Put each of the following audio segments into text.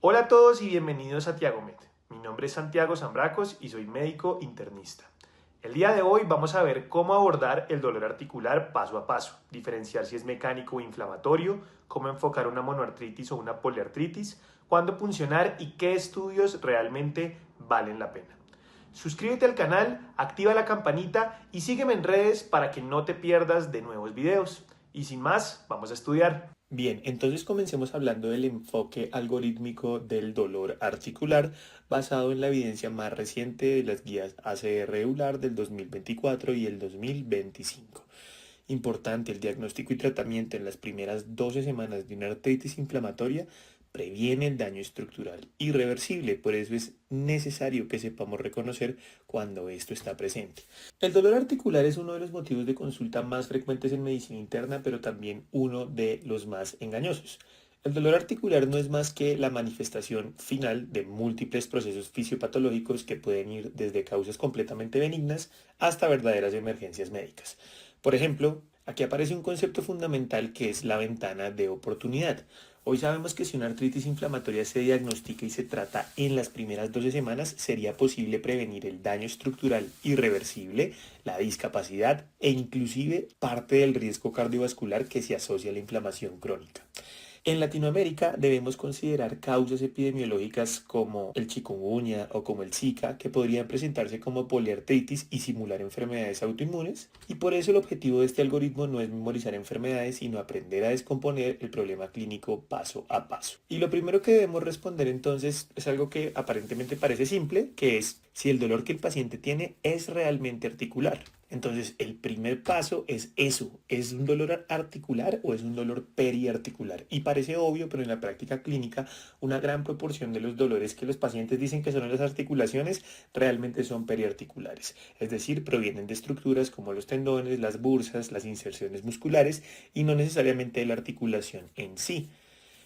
Hola a todos y bienvenidos a Tiagomed. Mi nombre es Santiago Zambracos y soy médico internista. El día de hoy vamos a ver cómo abordar el dolor articular paso a paso, diferenciar si es mecánico o inflamatorio, cómo enfocar una monoartritis o una poliartritis, cuándo funcionar y qué estudios realmente valen la pena. Suscríbete al canal, activa la campanita y sígueme en redes para que no te pierdas de nuevos videos. Y sin más, vamos a estudiar. Bien, entonces comencemos hablando del enfoque algorítmico del dolor articular basado en la evidencia más reciente de las guías ACR-EULAR del 2024 y el 2025. Importante, el diagnóstico y tratamiento en las primeras 12 semanas de una artritis inflamatoria previene el daño estructural irreversible, por eso es necesario que sepamos reconocer cuando esto está presente. El dolor articular es uno de los motivos de consulta más frecuentes en medicina interna, pero también uno de los más engañosos. El dolor articular no es más que la manifestación final de múltiples procesos fisiopatológicos que pueden ir desde causas completamente benignas hasta verdaderas emergencias médicas. Por ejemplo, aquí aparece un concepto fundamental que es la ventana de oportunidad. Hoy sabemos que si una artritis inflamatoria se diagnostica y se trata en las primeras 12 semanas, sería posible prevenir el daño estructural irreversible, la discapacidad e inclusive parte del riesgo cardiovascular que se asocia a la inflamación crónica. En Latinoamérica debemos considerar causas epidemiológicas como el chikungunya o como el Zika que podrían presentarse como poliartritis y simular enfermedades autoinmunes, y por eso el objetivo de este algoritmo no es memorizar enfermedades sino aprender a descomponer el problema clínico paso a paso. Y lo primero que debemos responder entonces es algo que aparentemente parece simple, que es si el dolor que el paciente tiene es realmente articular. Entonces, el primer paso es eso, ¿es un dolor articular o es un dolor periarticular? Y parece obvio, pero en la práctica clínica, una gran proporción de los dolores que los pacientes dicen que son en las articulaciones realmente son periarticulares, es decir, provienen de estructuras como los tendones, las bursas, las inserciones musculares y no necesariamente de la articulación en sí.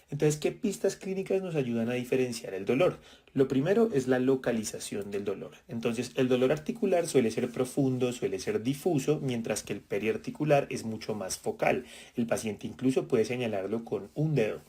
Entonces, ¿qué pistas clínicas nos ayudan a diferenciar el dolor? Lo primero es la localización del dolor. Entonces, el dolor articular suele ser profundo, suele ser difuso, mientras que el periarticular es mucho más focal. El paciente incluso puede señalarlo con un dedo.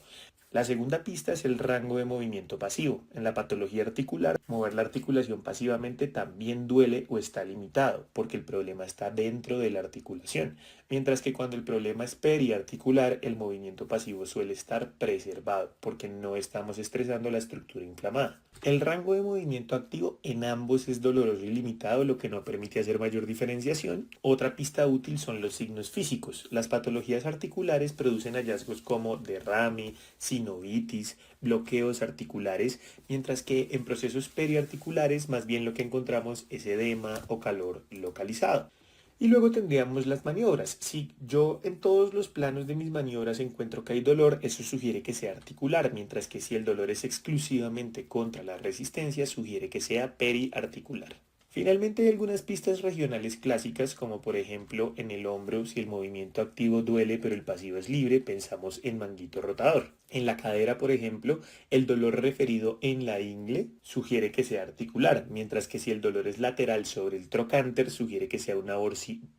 La segunda pista es el rango de movimiento pasivo. En la patología articular, mover la articulación pasivamente también duele o está limitado, porque el problema está dentro de la articulación, mientras que cuando el problema es periarticular, el movimiento pasivo suele estar preservado, porque no estamos estresando la estructura inflamada. El rango de movimiento activo en ambos es doloroso y limitado, lo que no permite hacer mayor diferenciación. Otra pista útil son los signos físicos. Las patologías articulares producen hallazgos como derrame, sinovitis, bloqueos articulares, mientras que en procesos periarticulares más bien lo que encontramos es edema o calor localizado. Y luego tendríamos las maniobras. Si yo en todos los planos de mis maniobras encuentro que hay dolor, eso sugiere que sea articular, mientras que si el dolor es exclusivamente contra la resistencia, sugiere que sea periarticular. Finalmente hay algunas pistas regionales clásicas, como por ejemplo en el hombro, si el movimiento activo duele pero el pasivo es libre, pensamos en manguito rotador. En la cadera, por ejemplo, el dolor referido en la ingle sugiere que sea articular, mientras que si el dolor es lateral sobre el trocánter, sugiere que sea una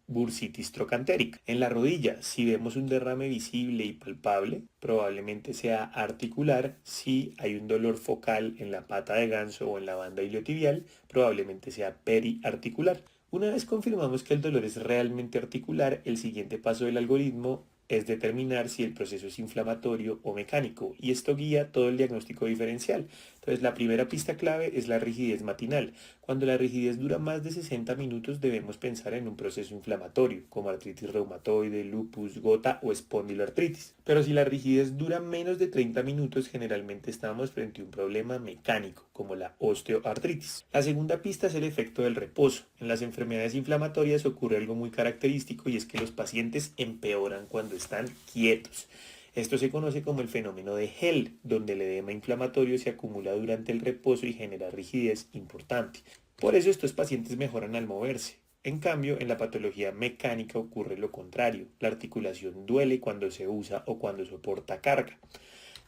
bursitis trocantérica. En la rodilla, si vemos un derrame visible y palpable, probablemente sea articular. Si hay un dolor focal en la pata de ganso o en la banda iliotibial, probablemente sea periarticular. Una vez confirmamos que el dolor es realmente articular, el siguiente paso del algoritmo es determinar si el proceso es inflamatorio o mecánico, y esto guía todo el diagnóstico diferencial. Entonces, la primera pista clave es la rigidez matinal. Cuando la rigidez dura más de 60 minutos, debemos pensar en un proceso inflamatorio, como artritis reumatoide, lupus, gota o espondiloartritis. Pero si la rigidez dura menos de 30 minutos, generalmente estamos frente a un problema mecánico, como la osteoartritis. La segunda pista es el efecto del reposo. En las enfermedades inflamatorias ocurre algo muy característico, y es que los pacientes empeoran cuando están quietos. Esto se conoce como el fenómeno de Hell, donde el edema inflamatorio se acumula durante el reposo y genera rigidez importante. Por eso estos pacientes mejoran al moverse. En cambio, en la patología mecánica ocurre lo contrario. La articulación duele cuando se usa o cuando soporta carga.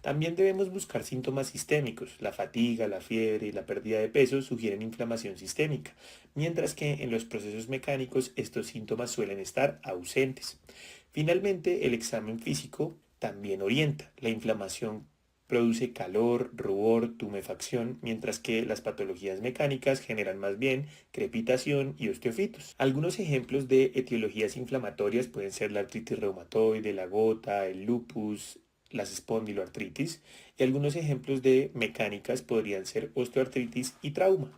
También debemos buscar síntomas sistémicos. La fatiga, la fiebre y la pérdida de peso sugieren inflamación sistémica, mientras que en los procesos mecánicos estos síntomas suelen estar ausentes. Finalmente, el examen físico también orienta. La inflamación produce calor, rubor, tumefacción, mientras que las patologías mecánicas generan más bien crepitación y osteofitos. Algunos ejemplos de etiologías inflamatorias pueden ser la artritis reumatoide, la gota, el lupus, las espondiloartritis, y algunos ejemplos de mecánicas podrían ser osteoartritis y trauma.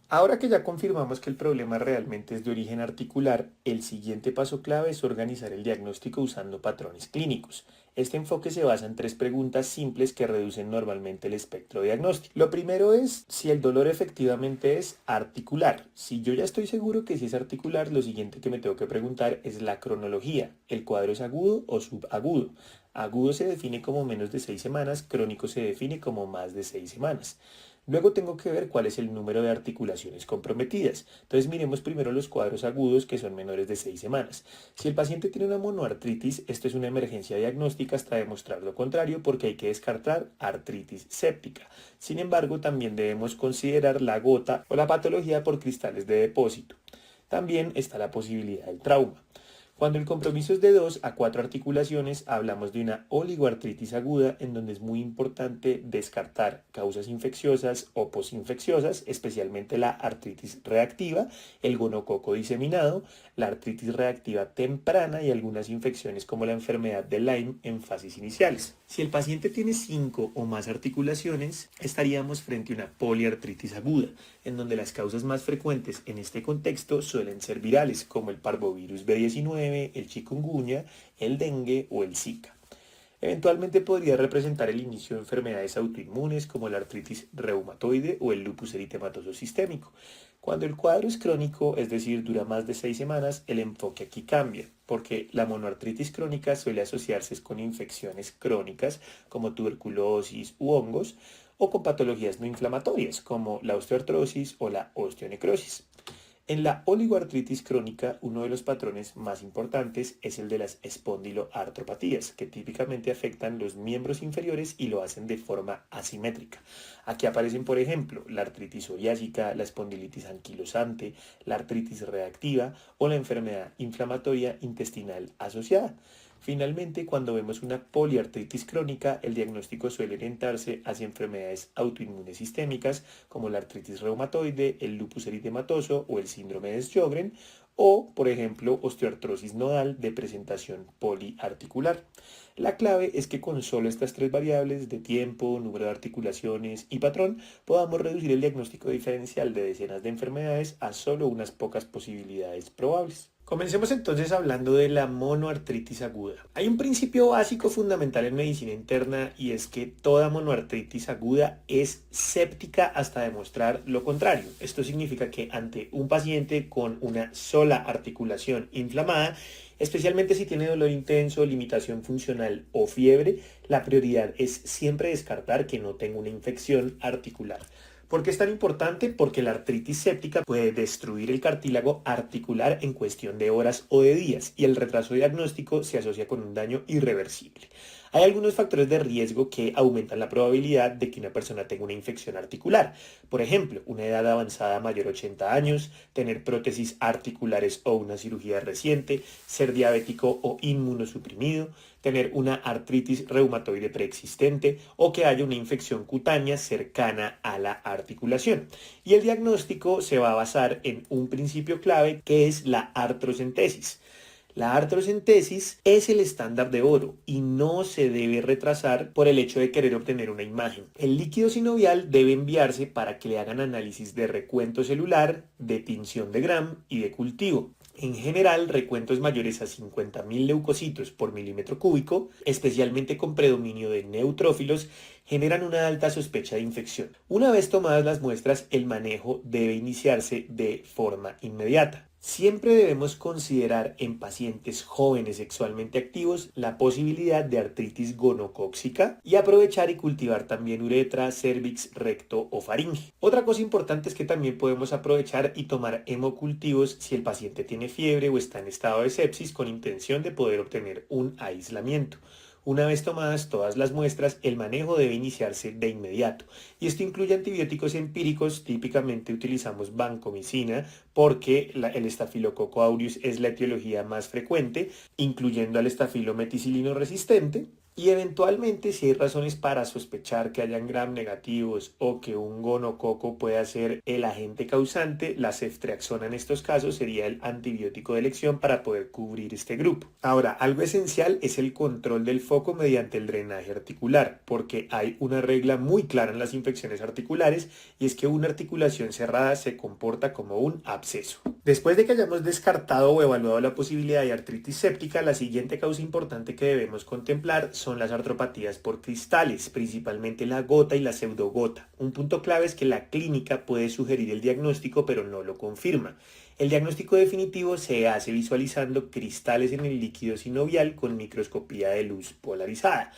Ahora que ya confirmamos que el problema realmente es de origen articular, el siguiente paso clave es organizar el diagnóstico usando patrones clínicos. Este enfoque se basa en 3 preguntas simples que reducen normalmente el espectro diagnóstico. Lo primero es si el dolor efectivamente es articular. Si yo ya estoy seguro que si es articular, lo siguiente que me tengo que preguntar es la cronología. ¿El cuadro es agudo o subagudo? Agudo se define como menos de 6 semanas, crónico se define como más de 6 semanas. Luego tengo que ver cuál es el número de articulaciones comprometidas. Entonces miremos primero los cuadros agudos que son menores de 6 semanas. Si el paciente tiene una monoartritis, esto es una emergencia diagnóstica hasta demostrar lo contrario porque hay que descartar artritis séptica. Sin embargo, también debemos considerar la gota o la patología por cristales de depósito. También está la posibilidad del trauma. Cuando el compromiso es de 2 a 4 articulaciones, hablamos de una oligoartritis aguda en donde es muy importante descartar causas infecciosas o posinfecciosas, especialmente la artritis reactiva, el gonococo diseminado, la artritis reactiva temprana y algunas infecciones como la enfermedad de Lyme en fases iniciales. Si el paciente tiene 5 o más articulaciones, estaríamos frente a una poliartritis aguda, en donde las causas más frecuentes en este contexto suelen ser virales, como el parvovirus B19, el chikungunya, el dengue o el Zika. Eventualmente podría representar el inicio de enfermedades autoinmunes como la artritis reumatoide o el lupus eritematoso sistémico. Cuando el cuadro es crónico, es decir, dura más de 6 semanas, el enfoque aquí cambia, porque la monoartritis crónica suele asociarse con infecciones crónicas como tuberculosis u hongos o con patologías no inflamatorias como la osteoartrosis o la osteonecrosis. En la oligoartritis crónica, uno de los patrones más importantes es el de las espondiloartropatías, que típicamente afectan los miembros inferiores y lo hacen de forma asimétrica. Aquí aparecen, por ejemplo, la artritis psoriásica, la espondilitis anquilosante, la artritis reactiva o la enfermedad inflamatoria intestinal asociada. Finalmente, cuando vemos una poliartritis crónica, el diagnóstico suele orientarse hacia enfermedades autoinmunes sistémicas como la artritis reumatoide, el lupus eritematoso o el síndrome de Sjögren, o, por ejemplo, osteoartrosis nodal de presentación poliarticular. La clave es que con solo estas 3 variables de tiempo, número de articulaciones y patrón, podamos reducir el diagnóstico diferencial de decenas de enfermedades a solo unas pocas posibilidades probables. Comencemos entonces hablando de la monoartritis aguda. Hay un principio básico fundamental en medicina interna y es que toda monoartritis aguda es séptica hasta demostrar lo contrario. Esto significa que ante un paciente con una sola articulación inflamada, especialmente si tiene dolor intenso, limitación funcional o fiebre, la prioridad es siempre descartar que no tenga una infección articular. ¿Por qué es tan importante? Porque la artritis séptica puede destruir el cartílago articular en cuestión de horas o de días y el retraso diagnóstico se asocia con un daño irreversible. Hay algunos factores de riesgo que aumentan la probabilidad de que una persona tenga una infección articular. Por ejemplo, una edad avanzada mayor a 80 años, tener prótesis articulares o una cirugía reciente, ser diabético o inmunosuprimido, tener una artritis reumatoide preexistente o que haya una infección cutánea cercana a la articulación. Y el diagnóstico se va a basar en un principio clave que es la artrocentesis. La artrocentesis es el estándar de oro y no se debe retrasar por el hecho de querer obtener una imagen. El líquido sinovial debe enviarse para que le hagan análisis de recuento celular, de tinción de Gram y de cultivo. En general, recuentos mayores a 50.000 leucocitos por milímetro cúbico, especialmente con predominio de neutrófilos, generan una alta sospecha de infección. Una vez tomadas las muestras, el manejo debe iniciarse de forma inmediata. Siempre debemos considerar en pacientes jóvenes sexualmente activos la posibilidad de artritis gonocóxica y aprovechar y cultivar también uretra, cervix, recto o faringe. Otra cosa importante es que también podemos aprovechar y tomar hemocultivos si el paciente tiene fiebre o está en estado de sepsis con intención de poder obtener un aislamiento. Una vez tomadas todas las muestras, el manejo debe iniciarse de inmediato. Y esto incluye antibióticos empíricos, típicamente utilizamos vancomicina porque el estafilococo aureus es la etiología más frecuente, incluyendo al estafilo meticilino resistente. Y eventualmente, si hay razones para sospechar que hayan gram negativos o que un gonococo pueda ser el agente causante, la ceftriaxona en estos casos sería el antibiótico de elección para poder cubrir este grupo. Ahora, algo esencial es el control del foco mediante el drenaje articular, porque hay una regla muy clara en las infecciones articulares y es que una articulación cerrada se comporta como un absceso. Después de que hayamos descartado o evaluado la posibilidad de artritis séptica, la siguiente causa importante que debemos contemplar son las artropatías por cristales, principalmente la gota y la pseudogota. Un punto clave es que la clínica puede sugerir el diagnóstico, pero no lo confirma. El diagnóstico definitivo se hace visualizando cristales en el líquido sinovial con microscopía de luz polarizada.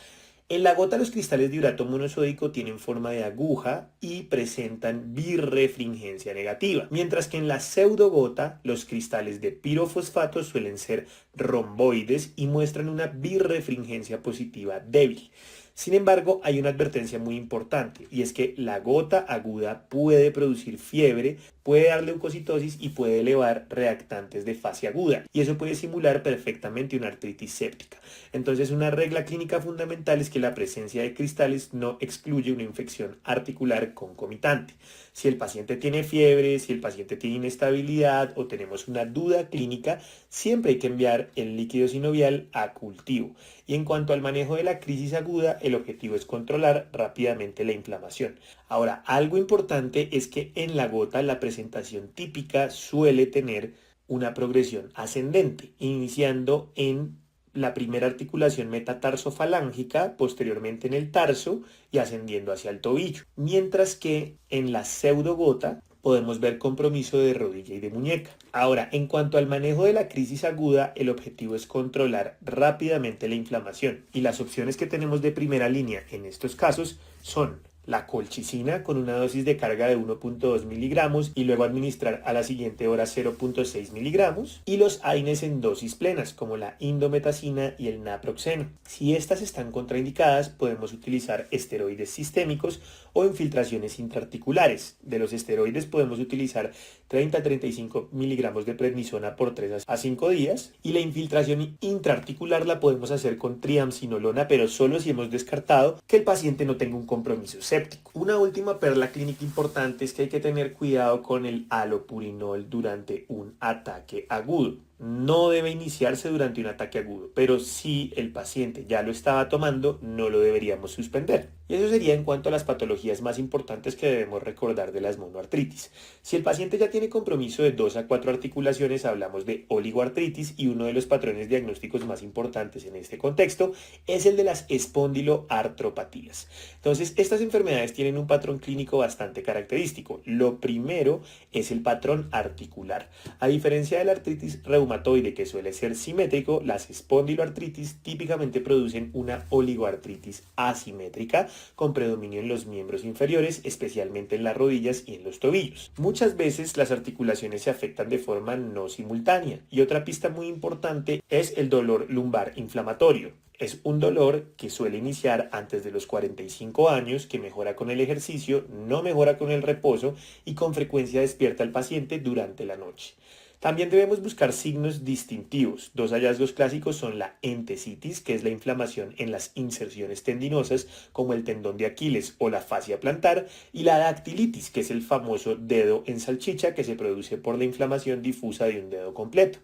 En la gota los cristales de urato monosódico tienen forma de aguja y presentan birrefringencia negativa, mientras que en la pseudogota los cristales de pirofosfato suelen ser romboides y muestran una birrefringencia positiva débil. Sin embargo, hay una advertencia muy importante y es que la gota aguda puede producir fiebre, puede dar leucocitosis y puede elevar reactantes de fase aguda y eso puede simular perfectamente una artritis séptica. Entonces, una regla clínica fundamental es que la presencia de cristales no excluye una infección articular concomitante. Si el paciente tiene fiebre, si el paciente tiene inestabilidad o tenemos una duda clínica, siempre hay que enviar el líquido sinovial a cultivo. Y en cuanto al manejo de la crisis aguda, el objetivo es controlar rápidamente la inflamación. Ahora, algo importante es que en la gota la presentación típica suele tener una progresión ascendente, iniciando en la primera articulación metatarso-falángica, posteriormente en el tarso y ascendiendo hacia el tobillo. Mientras que en la pseudogota podemos ver compromiso de rodilla y de muñeca. Ahora, en cuanto al manejo de la crisis aguda, el objetivo es controlar rápidamente la inflamación y las opciones que tenemos de primera línea en estos casos son la colchicina con una dosis de carga de 1.2 miligramos y luego administrar a la siguiente hora 0.6 miligramos y los AINES en dosis plenas como la indometacina y el naproxeno. Si estas están contraindicadas podemos utilizar esteroides sistémicos o infiltraciones intraarticulares. De los esteroides podemos utilizar 30 a 35 miligramos de prednisona por 3 a 5 días y la infiltración intraarticular la podemos hacer con triamcinolona, pero solo si hemos descartado que el paciente no tenga un compromiso séptico. Una última perla clínica importante es que hay que tener cuidado con el halopurinol durante un ataque agudo. No debe iniciarse durante un ataque agudo, pero si el paciente ya lo estaba tomando, no lo deberíamos suspender. Y eso sería en cuanto a las patologías más importantes que debemos recordar de las monoartritis. Si el paciente ya tiene compromiso de 2 a 4 articulaciones, hablamos de oligoartritis y uno de los patrones diagnósticos más importantes en este contexto es el de las espondiloartropatías. Entonces, estas enfermedades tienen un patrón clínico bastante característico. Lo primero es el patrón articular. A diferencia de la artritis reumatoide, que suele ser simétrico, las espondiloartritis típicamente producen una oligoartritis asimétrica con predominio en los miembros inferiores, especialmente en las rodillas y en los tobillos. Muchas veces las articulaciones se afectan de forma no simultánea y otra pista muy importante es el dolor lumbar inflamatorio. Es un dolor que suele iniciar antes de los 45 años, que mejora con el ejercicio, no mejora con el reposo y con frecuencia despierta al paciente durante la noche. También debemos buscar signos distintivos. Dos hallazgos clásicos son la entesitis, que es la inflamación en las inserciones tendinosas, como el tendón de Aquiles o la fascia plantar, y la dactilitis, que es el famoso dedo en salchicha, que se produce por la inflamación difusa de un dedo completo.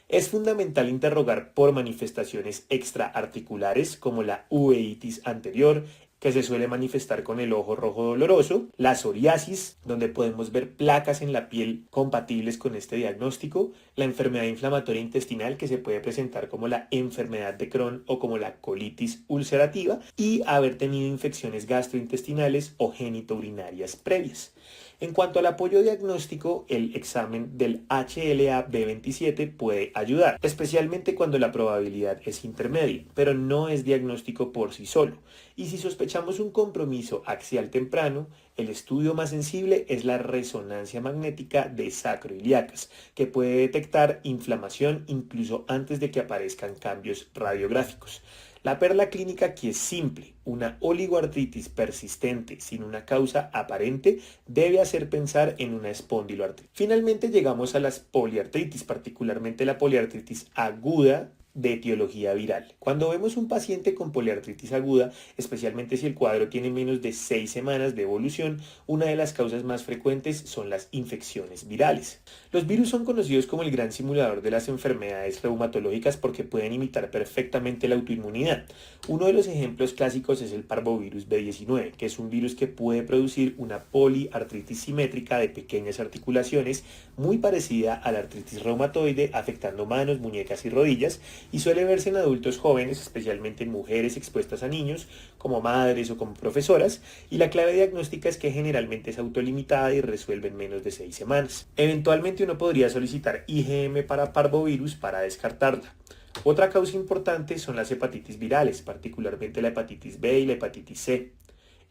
Es fundamental interrogar por manifestaciones extraarticulares como la uveitis anterior, que se suele manifestar con el ojo rojo doloroso, la psoriasis, donde podemos ver placas en la piel compatibles con este diagnóstico, la enfermedad inflamatoria intestinal, que se puede presentar como la enfermedad de Crohn o como la colitis ulcerativa, y haber tenido infecciones gastrointestinales o genitourinarias previas. En cuanto al apoyo diagnóstico, el examen del HLA-B27 puede ayudar, especialmente cuando la probabilidad es intermedia, pero no es diagnóstico por sí solo. Y si sospechamos un compromiso axial temprano, el estudio más sensible es la resonancia magnética de sacroiliacas, que puede detectar inflamación incluso antes de que aparezcan cambios radiográficos. La perla clínica aquí es simple. Una oligoartritis persistente sin una causa aparente debe hacer pensar en una espondiloartritis. Finalmente llegamos a las poliartritis, particularmente la poliartritis aguda, de etiología viral. Cuando vemos un paciente con poliartritis aguda, especialmente si el cuadro tiene menos de 6 semanas de evolución, una de las causas más frecuentes son las infecciones virales. Los virus son conocidos como el gran simulador de las enfermedades reumatológicas porque pueden imitar perfectamente la autoinmunidad. Uno de los ejemplos clásicos es el parvovirus B19, que es un virus que puede producir una poliartritis simétrica de pequeñas articulaciones muy parecida a la artritis reumatoide, afectando manos, muñecas y rodillas, y suele verse en adultos jóvenes, especialmente en mujeres expuestas a niños, como madres o como profesoras, y la clave diagnóstica es que generalmente es autolimitada y resuelve en menos de 6 semanas. Eventualmente uno podría solicitar IgM para parvovirus para descartarla. Otra causa importante son las hepatitis virales, particularmente la hepatitis B y la hepatitis C.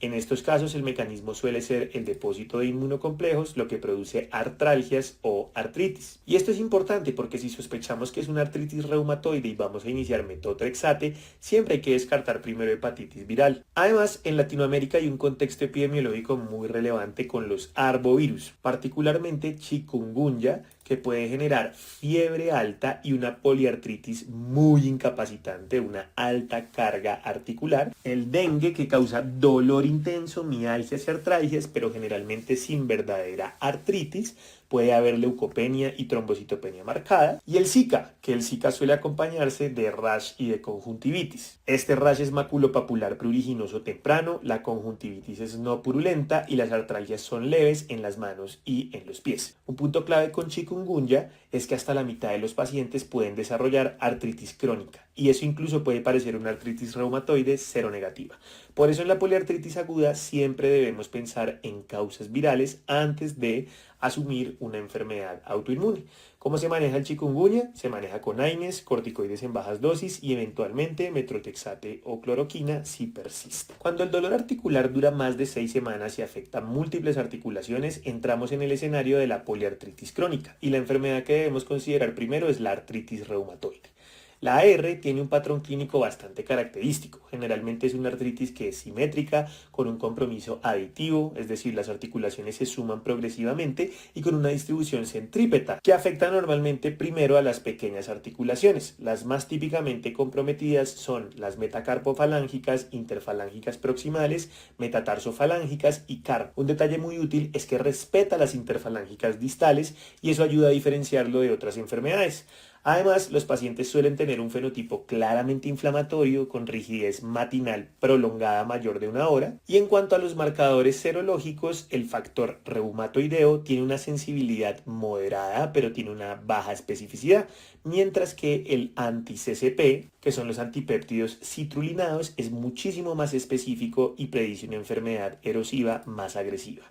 En estos casos el mecanismo suele ser el depósito de inmunocomplejos, lo que produce artralgias o artritis. Y esto es importante porque si sospechamos que es una artritis reumatoide y vamos a iniciar metotrexate, siempre hay que descartar primero hepatitis viral. Además, en Latinoamérica hay un contexto epidemiológico muy relevante con los arbovirus, particularmente chikungunya, que puede generar fiebre alta y una poliartritis muy incapacitante, una alta carga articular. El dengue, que causa dolor intenso, mialgias y artralgias, pero generalmente sin verdadera artritis. Puede haber leucopenia y trombocitopenia marcada. Y el Zika, que el Zika suele acompañarse de rash y de conjuntivitis. Este rash es maculopapular pruriginoso temprano, la conjuntivitis es no purulenta y las artralgias son leves en las manos y en los pies. Un punto clave con chikungunya es que hasta la mitad de los pacientes pueden desarrollar artritis crónica, y eso incluso puede parecer una artritis reumatoide seronegativa. Por eso en la poliartritis aguda siempre debemos pensar en causas virales antes de asumir una enfermedad autoinmune. ¿Cómo se maneja el chikungunya? Se maneja con AINES, corticoides en bajas dosis y eventualmente metrotexate o cloroquina si persiste. Cuando el dolor articular dura más de 6 semanas y afecta múltiples articulaciones, entramos en el escenario de la poliartritis crónica, y la enfermedad que debemos considerar primero es la artritis reumatoide. La AR tiene un patrón clínico bastante característico. Generalmente es una artritis que es simétrica, con un compromiso aditivo, es decir, las articulaciones se suman progresivamente, y con una distribución centrípeta, que afecta normalmente primero a las pequeñas articulaciones. Las más típicamente comprometidas son las metacarpofalángicas, interfalángicas proximales, metatarsofalángicas y carpo. Un detalle muy útil es que respeta las interfalángicas distales, y eso ayuda a diferenciarlo de otras enfermedades. Además, los pacientes suelen tener un fenotipo claramente inflamatorio con rigidez matinal prolongada mayor de 1 hora. Y en cuanto a los marcadores serológicos, el factor reumatoideo tiene una sensibilidad moderada, pero tiene una baja especificidad, mientras que el anti-CCP, que son los antipéptidos citrulinados, es muchísimo más específico y predice una enfermedad erosiva más agresiva.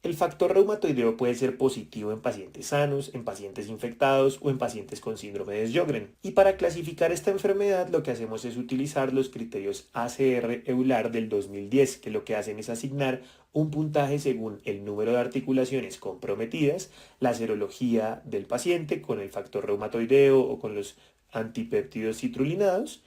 El factor reumatoideo puede ser positivo en pacientes sanos, en pacientes infectados o en pacientes con síndrome de Sjögren. Y para clasificar esta enfermedad lo que hacemos es utilizar los criterios ACR-EULAR del 2010, que lo que hacen es asignar un puntaje según el número de articulaciones comprometidas, la serología del paciente con el factor reumatoideo o con los antipéptidos citrulinados,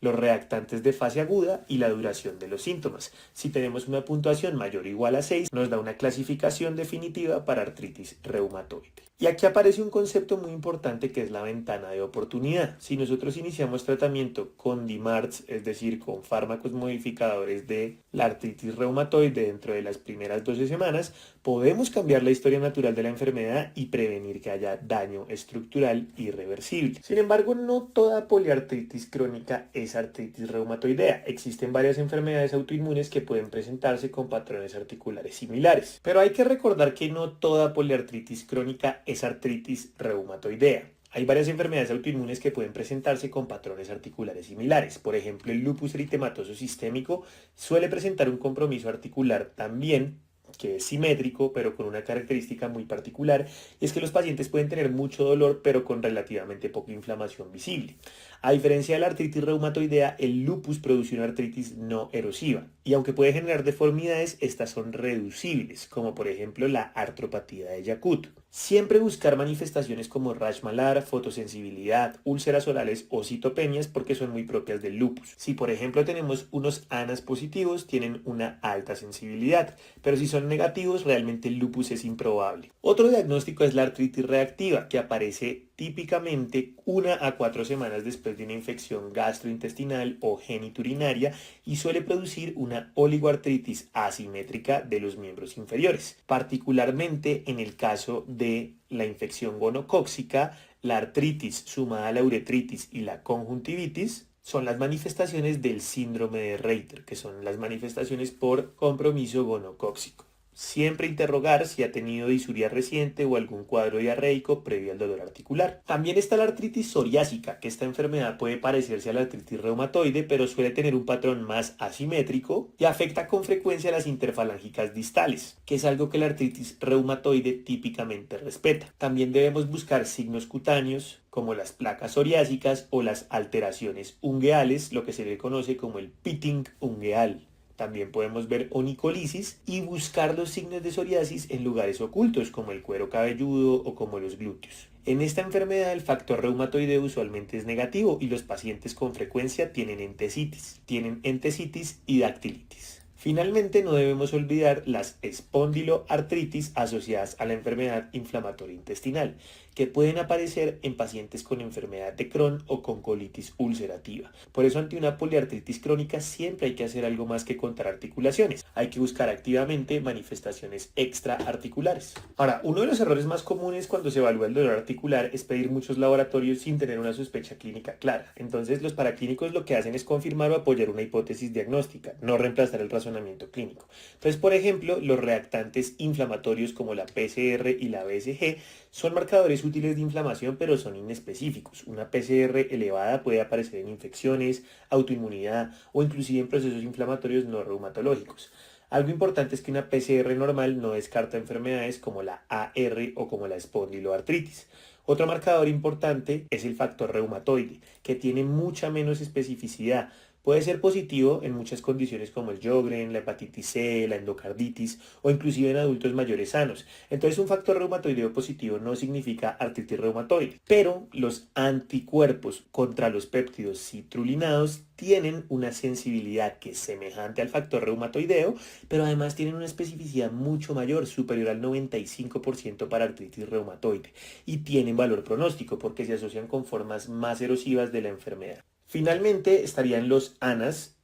los reactantes de fase aguda y la duración de los síntomas. Si tenemos una puntuación mayor o igual a 6, nos da una clasificación definitiva para artritis reumatoide. Y aquí aparece un concepto muy importante que es la ventana de oportunidad. Si nosotros iniciamos tratamiento con DMARDs, es decir, con fármacos modificadores de la artritis reumatoide dentro de las primeras 12 semanas, podemos cambiar la historia natural de la enfermedad y prevenir que haya daño estructural irreversible. Sin embargo, no toda poliartritis crónica es artritis reumatoidea. Existen varias enfermedades autoinmunes que pueden presentarse con patrones articulares similares. Pero hay que recordar que no toda poliartritis crónica es artritis reumatoidea. Hay varias enfermedades autoinmunes que pueden presentarse con patrones articulares similares. Por ejemplo, el lupus eritematoso sistémico suele presentar un compromiso articular también, que es simétrico, pero con una característica muy particular, y es que los pacientes pueden tener mucho dolor, pero con relativamente poca inflamación visible. A diferencia de la artritis reumatoidea, el lupus produce una artritis no erosiva, y aunque puede generar deformidades, estas son reducibles, como por ejemplo la artropatía de Yakut. Siempre buscar manifestaciones como rash malar, fotosensibilidad, úlceras orales o citopenias porque son muy propias del lupus. Si por ejemplo tenemos unos ANAS positivos, tienen una alta sensibilidad, pero si son negativos, realmente el lupus es improbable. Otro diagnóstico es la artritis reactiva, que aparece típicamente 1 a 4 semanas después de una infección gastrointestinal o genitourinaria y suele producir una oligoartritis asimétrica de los miembros inferiores. Particularmente en el caso de la infección gonocócica, la artritis sumada a la uretritis y la conjuntivitis son las manifestaciones del síndrome de Reiter, que son las manifestaciones por compromiso gonocócico. Siempre interrogar si ha tenido disuria reciente o algún cuadro diarreico previo al dolor articular. También está la artritis psoriásica, que esta enfermedad puede parecerse a la artritis reumatoide, pero suele tener un patrón más asimétrico y afecta con frecuencia a las interfalángicas distales, que es algo que la artritis reumatoide típicamente respeta. También debemos buscar signos cutáneos, como las placas psoriásicas o las alteraciones ungueales, lo que se le conoce como el pitting ungueal. También podemos ver onicolisis y buscar los signos de psoriasis en lugares ocultos como el cuero cabelludo o como los glúteos. En esta enfermedad el factor reumatoideo usualmente es negativo y los pacientes con frecuencia tienen entesitis y dactilitis. Finalmente, no debemos olvidar las espondiloartritis asociadas a la enfermedad inflamatoria intestinal, que pueden aparecer en pacientes con enfermedad de Crohn o con colitis ulcerativa. Por eso, ante una poliartritis crónica siempre hay que hacer algo más que contar articulaciones. Hay que buscar activamente manifestaciones extraarticulares. Ahora, uno de los errores más comunes cuando se evalúa el dolor articular es pedir muchos laboratorios sin tener una sospecha clínica clara. Entonces, los paraclínicos lo que hacen es confirmar o apoyar una hipótesis diagnóstica, no reemplazar el razonamiento clínico. Entonces, por ejemplo, los reactantes inflamatorios como la PCR y la BSG son marcadores útiles de inflamación, pero son inespecíficos. Una PCR elevada puede aparecer en infecciones, autoinmunidad o inclusive en procesos inflamatorios no reumatológicos. Algo importante es que una PCR normal no descarta enfermedades como la AR o como la espondiloartritis. Otro marcador importante es el factor reumatoide, que tiene mucha menos especificidad. Puede ser positivo en muchas condiciones como el Sjögren, la hepatitis C, la endocarditis o inclusive en adultos mayores sanos. Entonces un factor reumatoideo positivo no significa artritis reumatoide, pero los anticuerpos contra los péptidos citrulinados tienen una sensibilidad que es semejante al factor reumatoideo, pero además tienen una especificidad mucho mayor, superior al 95% para artritis reumatoide, y tienen valor pronóstico porque se asocian con formas más erosivas de la enfermedad. Finalmente estarían los ANAS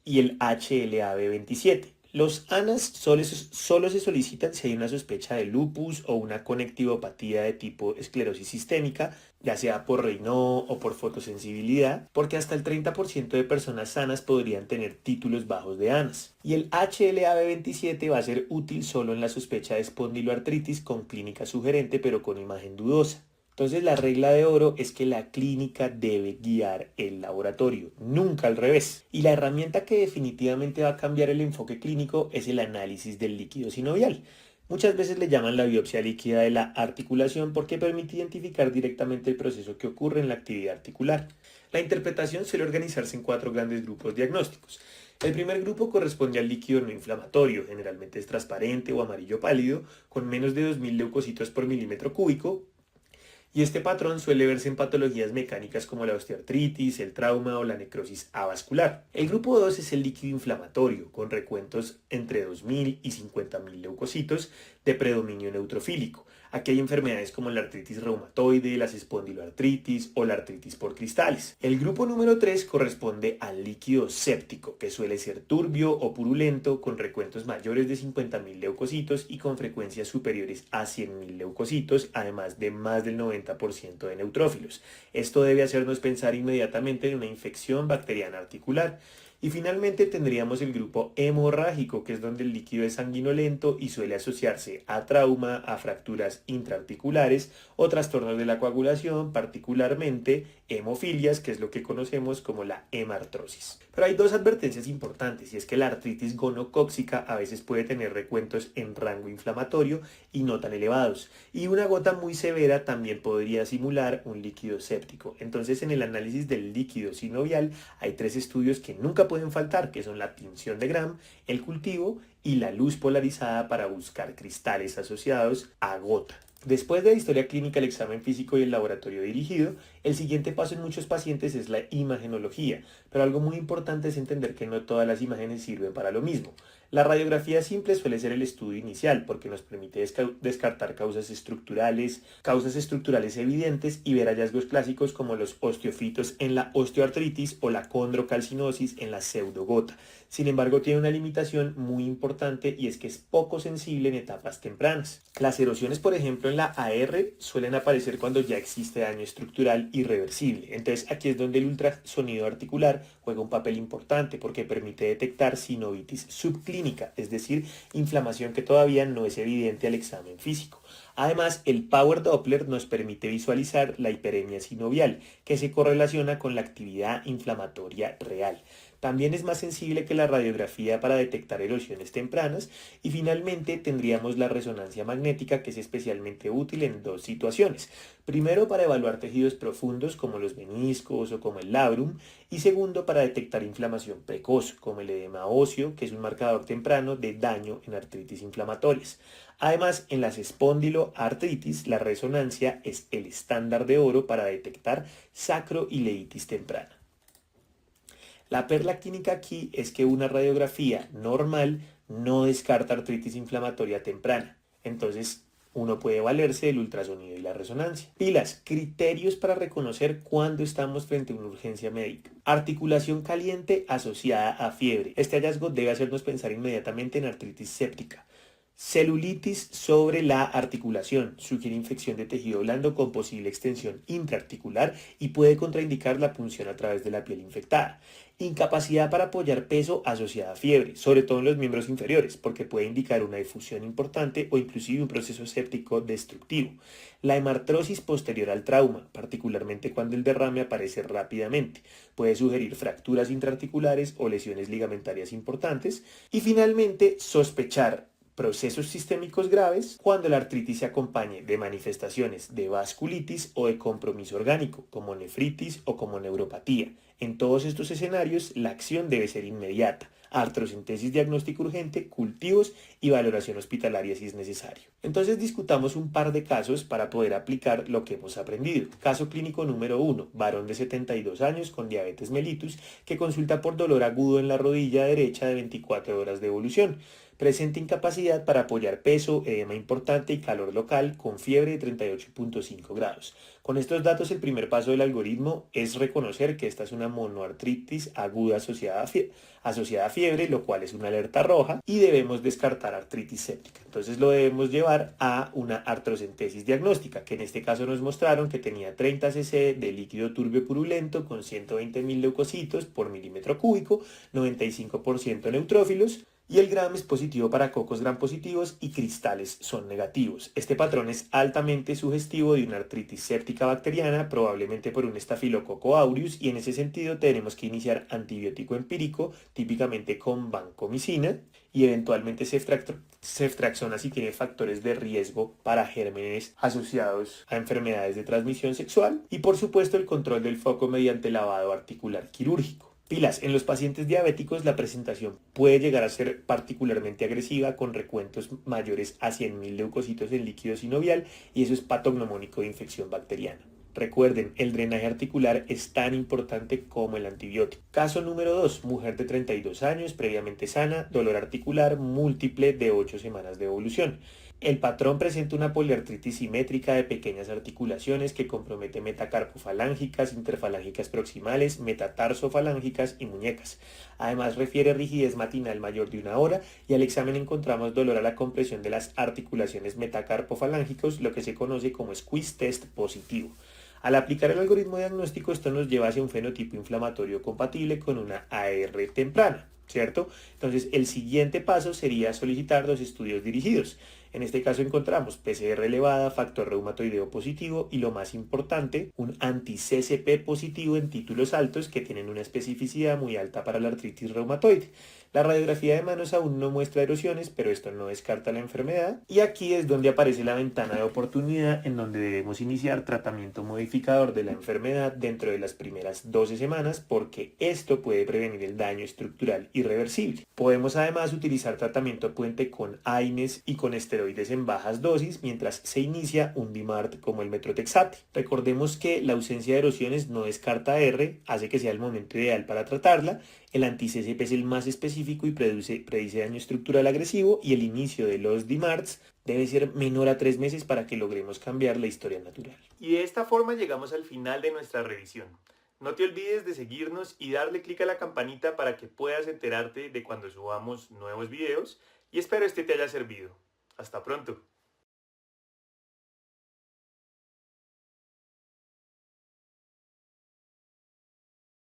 y el HLA-B27. Los ANAS solo se solicitan si hay una sospecha de lupus o una conectivopatía de tipo esclerosis sistémica, ya sea por Raynaud o por fotosensibilidad, porque hasta el 30% de personas sanas podrían tener títulos bajos de ANAS. Y el HLA-B27 va a ser útil solo en la sospecha de espondiloartritis con clínica sugerente pero con imagen dudosa. Entonces la regla de oro es que la clínica debe guiar el laboratorio, nunca al revés. Y la herramienta que definitivamente va a cambiar el enfoque clínico es el análisis del líquido sinovial. Muchas veces le llaman la biopsia líquida de la articulación porque permite identificar directamente el proceso que ocurre en la actividad articular. La interpretación suele organizarse en 4 grandes grupos diagnósticos. El primer grupo corresponde al líquido no inflamatorio, generalmente es transparente o amarillo pálido, con menos de 2000 leucocitos por milímetro cúbico, y este patrón suele verse en patologías mecánicas como la osteoartritis, el trauma o la necrosis avascular. El grupo 2 es el líquido inflamatorio, con recuentos entre 2000 y 50.000 leucocitos de predominio neutrofílico. Aquí hay enfermedades como la artritis reumatoide, las espondiloartritis o la artritis por cristales. El grupo número 3 corresponde al líquido séptico, que suele ser turbio o purulento, con recuentos mayores de 50.000 leucocitos y con frecuencias superiores a 100.000 leucocitos, además de más del 90% de neutrófilos. Esto debe hacernos pensar inmediatamente en una infección bacteriana articular. Y finalmente tendríamos el grupo hemorrágico, que es donde el líquido es sanguinolento y suele asociarse a trauma, a fracturas intraarticulares o trastornos de la coagulación, particularmente hemofilias, que es lo que conocemos como la hemartrosis. Pero hay 2 advertencias importantes, y es que la artritis gonocócica a veces puede tener recuentos en rango inflamatorio y no tan elevados, y una gota muy severa también podría simular un líquido séptico. Entonces, en el análisis del líquido sinovial hay 3 estudios que nunca pueden faltar, que son la tinción de Gram, el cultivo y la luz polarizada para buscar cristales asociados a gota. Después de la historia clínica, el examen físico y el laboratorio dirigido, El siguiente paso en muchos pacientes es la imagenología, pero algo muy importante es entender que no todas las imágenes sirven para lo mismo. La radiografía simple suele ser el estudio inicial porque nos permite descartar causas estructurales evidentes y ver hallazgos clásicos como los osteofitos en la osteoartritis o la condrocalcinosis en la pseudogota. Sin embargo, tiene una limitación muy importante y es que es poco sensible en etapas tempranas. Las erosiones, por ejemplo, en la AR suelen aparecer cuando ya existe daño estructural irreversible. Entonces, aquí es donde el ultrasonido articular juega un papel importante porque permite detectar sinovitis subclínica, es decir, inflamación que todavía no es evidente al examen físico. Además, el Power Doppler nos permite visualizar la hiperemia sinovial, que se correlaciona con la actividad inflamatoria real. También es más sensible que la radiografía para detectar erosiones tempranas y finalmente tendríamos la resonancia magnética, que es especialmente útil en dos situaciones. Primero, para evaluar tejidos profundos como los meniscos o como el labrum, y segundo, para detectar inflamación precoz como el edema óseo, que es un marcador temprano de daño en artritis inflamatorias. Además, en las espondiloartritis, la resonancia es el estándar de oro para detectar sacroileitis temprana. La perla clínica aquí es que una radiografía normal no descarta artritis inflamatoria temprana. Entonces, uno puede valerse del ultrasonido y la resonancia. Pilas, criterios para reconocer cuándo estamos frente a una urgencia médica. Articulación caliente asociada a fiebre. Este hallazgo debe hacernos pensar inmediatamente en artritis séptica. Celulitis sobre la articulación. Sugiere infección de tejido blando con posible extensión intraarticular y puede contraindicar la punción a través de la piel infectada. Incapacidad para apoyar peso asociada a fiebre, sobre todo en los miembros inferiores, porque puede indicar una difusión importante o inclusive un proceso séptico destructivo. La hemartrosis posterior al trauma, particularmente cuando el derrame aparece rápidamente, puede sugerir fracturas intraarticulares o lesiones ligamentarias importantes. Y finalmente, sospechar procesos sistémicos graves cuando la artritis se acompañe de manifestaciones de vasculitis o de compromiso orgánico, como nefritis o como neuropatía. En todos estos escenarios, la acción debe ser inmediata. Artrocentesis diagnóstico urgente, cultivos y valoración hospitalaria si es necesario. Entonces discutamos un par de casos para poder aplicar lo que hemos aprendido. Caso clínico número 1, varón de 72 años con diabetes mellitus que consulta por dolor agudo en la rodilla derecha de 24 horas de evolución. Presenta incapacidad para apoyar peso, edema importante y calor local con fiebre de 38.5 grados. Con estos datos, el primer paso del algoritmo es reconocer que esta es una monoartritis aguda asociada a fiebre, lo cual es una alerta roja, y debemos descartar artritis séptica. Entonces lo debemos llevar a una artrocentesis diagnóstica, que en este caso nos mostraron que tenía 30 cc de líquido turbio purulento con 120.000 leucocitos por milímetro cúbico, 95% neutrófilos, y el gram es positivo para cocos gram positivos y cristales son negativos. Este patrón es altamente sugestivo de una artritis séptica bacteriana, probablemente por un estafilococo aureus, y en ese sentido tenemos que iniciar antibiótico empírico, típicamente con vancomicina, y eventualmente ceftriaxona si tiene factores de riesgo para gérmenes asociados a enfermedades de transmisión sexual, y por supuesto el control del foco mediante lavado articular quirúrgico. Pilas, en los pacientes diabéticos la presentación puede llegar a ser particularmente agresiva con recuentos mayores a 100.000 leucocitos en líquido sinovial y eso es patognomónico de infección bacteriana. Recuerden, el drenaje articular es tan importante como el antibiótico. Caso número 2, mujer de 32 años, previamente sana, dolor articular múltiple de 8 semanas de evolución. El patrón presenta una poliartritis simétrica de pequeñas articulaciones que compromete metacarpofalángicas, interfalángicas proximales, metatarsofalángicas y muñecas. Además refiere rigidez matinal mayor de 1 hora y al examen encontramos dolor a la compresión de las articulaciones metacarpofalángicos, lo que se conoce como squeeze test positivo. Al aplicar el algoritmo diagnóstico, esto nos lleva hacia un fenotipo inflamatorio compatible con una AR temprana, ¿cierto? Entonces, el siguiente paso sería solicitar 2 estudios dirigidos. En este caso encontramos PCR elevada, factor reumatoideo positivo y lo más importante, un anti-CCP positivo en títulos altos que tienen una especificidad muy alta para la artritis reumatoide. La radiografía de manos aún no muestra erosiones, pero esto no descarta la enfermedad. Y aquí es donde aparece la ventana de oportunidad en donde debemos iniciar tratamiento modificador de la enfermedad dentro de las primeras 12 semanas porque esto puede prevenir el daño estructural irreversible. Podemos además utilizar tratamiento puente con AINES y con esteroides esteroides en bajas dosis mientras se inicia un DMARD como el Metrotexate. Recordemos que la ausencia de erosiones no descarta R, hace que sea el momento ideal para tratarla. El anti-CCP es el más específico y predice daño estructural agresivo, y el inicio de los DMARDs debe ser menor a 3 meses para que logremos cambiar la historia natural. Y de esta forma llegamos al final de nuestra revisión. No te olvides de seguirnos y darle clic a la campanita para que puedas enterarte de cuando subamos nuevos videos, y espero este te haya servido. Hasta pronto.